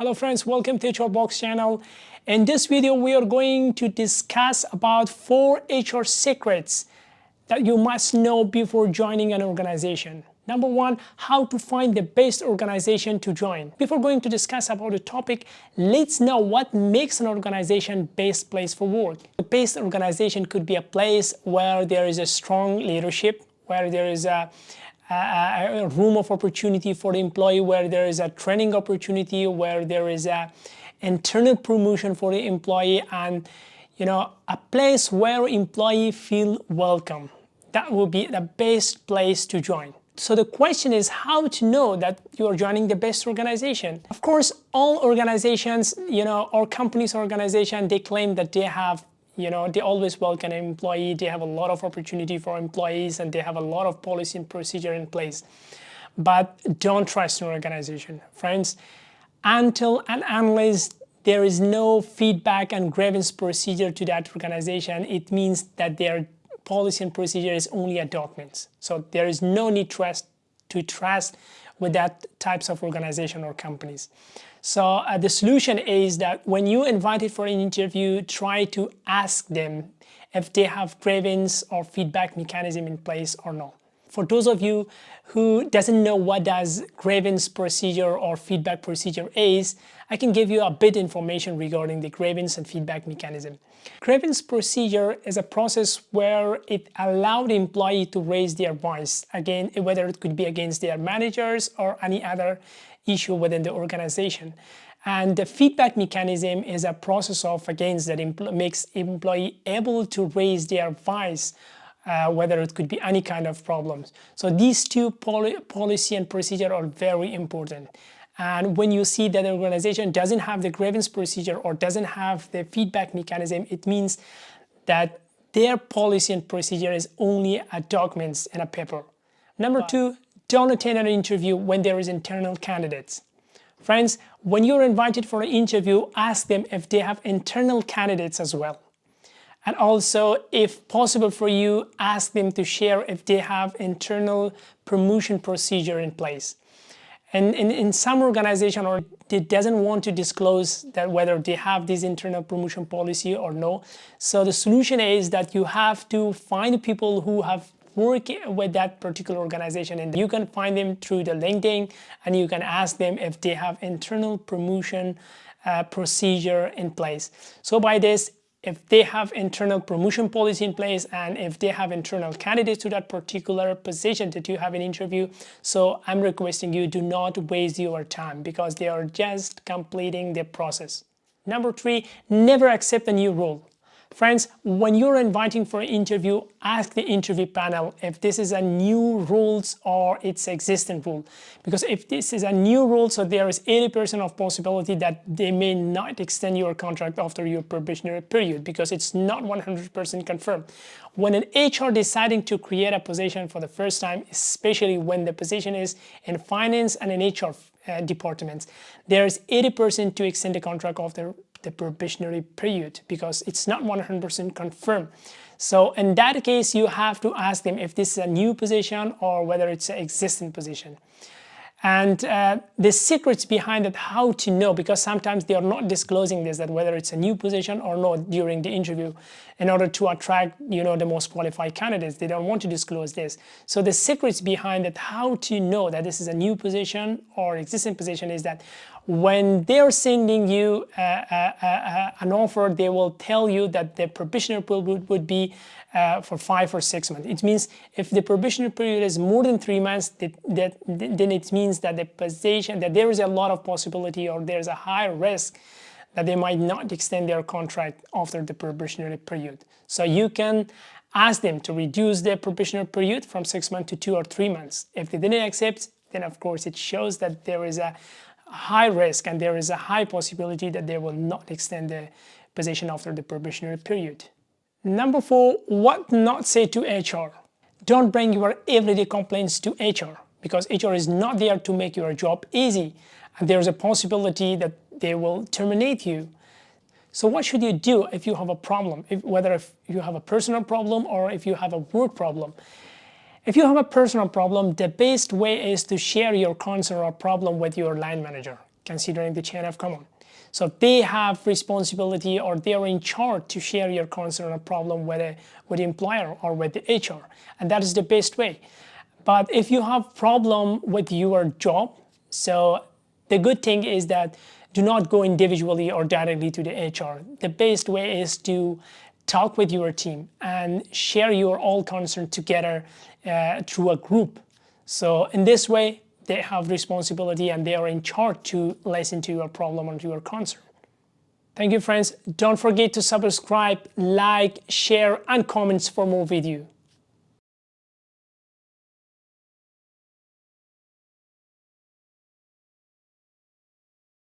Hello friends, welcome to HR Box channel. In this video, we are going to discuss about 4 HR secrets that you must know before joining an organization. Number 1, how to find the best organization to join. Before going to discuss about the topic, let's know what makes an organization best place for work. The best organization could be a place where there is a strong leadership, where there is a room of opportunity for the employee, where there is a training opportunity, where there is a internal promotion for the employee, and a place where employee feel welcome. That will be the best place to join. So the question is how to know that you are joining the best organization. Of course, all organizations, or companies, organization, they claim that they have they always welcome an employee, they have a lot of opportunity for employees, and they have a lot of policy and procedure in place. But don't trust an organization, friends, until and unless there is no feedback and grievance procedure to that organization. It means that their policy and procedure is only a document. So there is no need to trust with that types of organization or companies. So the solution is that when you invited for an interview, try to ask them if they have grievance or feedback mechanism in place or not. For those of you who doesn't know what does grievance procedure or feedback procedure is, I can give you a bit information regarding the grievance and feedback mechanism. Grievance procedure is a process where it allows the employee to raise their voice, again, whether it could be against their managers or any other issue within the organization. And the feedback mechanism is a process of, again, that makes employee able to raise their voice, whether it could be any kind of problems. So these two policy and procedure are very important. And when you see that the organization doesn't have the grievance procedure or doesn't have the feedback mechanism, it means that their policy and procedure is only a documents in a paper. Number 2, don't attend an interview when there is internal candidates. Friends, when you're invited for an interview, ask them if they have internal candidates as well. And also, if possible for you, ask them to share if they have internal promotion procedure in place. And in some organization, or they doesn't want to disclose that whether they have this internal promotion policy or no. So the solution is that you have to find people who have worked with that particular organization, and you can find them through the LinkedIn, and you can ask them if they have internal promotion procedure in place. So by this, if they have internal promotion policy in place, and if they have internal candidates to that particular position that you have an interview, so I'm requesting you do not waste your time because they are just completing the process. Number 3, never accept a new role. Friends, when you're inviting for an interview, ask the interview panel if this is a new rules or it's existing rule. Because if this is a new rule, so there is 80% of possibility that they may not extend your contract after your probationary period because it's not 100% confirmed. When an HR deciding to create a position for the first time, especially when the position is in finance and in HR departments, there is 80% to extend the contract after the probationary period because it's not 100% confirmed. So in that case, you have to ask them if this is a new position or whether it's an existing position. And the secrets behind it, how to know, because sometimes they are not disclosing this, that whether it's a new position or not during the interview in order to attract, the most qualified candidates. They don't want to disclose this. So the secrets behind it, how to know that this is a new position or existing position, is that when they're sending you an offer, they will tell you that the probationary period would be for 5 or 6 months. It means if the probationary period is more than 3 months, then it means that the position, that there is a lot of possibility or there's a high risk that they might not extend their contract after the probationary period. So you can ask them to reduce their probationary period from 6 months to 2 or 3 months. If they didn't accept, then of course it shows that there is a high risk and there is a high possibility that they will not extend the position after the probationary period. Number 4, what not say to HR. Don't bring your everyday complaints to HR because HR is not there to make your job easy, and there's a possibility that they will terminate you. So what should you do if you have a problem, whether if you have a personal problem or if you have a work problem? If you have a personal problem, the best way is to share your concern or problem with your line manager. considering the chain of command. So they have responsibility, or they are in charge to share your concern or problem with the employer or with the HR, and that is the best way. But if you have problem with your job, so the good thing is that do not go individually or directly to the HR. The best way is to talk with your team and share your all concern together through a group. So in this way, they have responsibility and they are in charge to listen to your problem or to your concern. Thank you, friends. Don't forget to subscribe, like, share, and comments for more videos.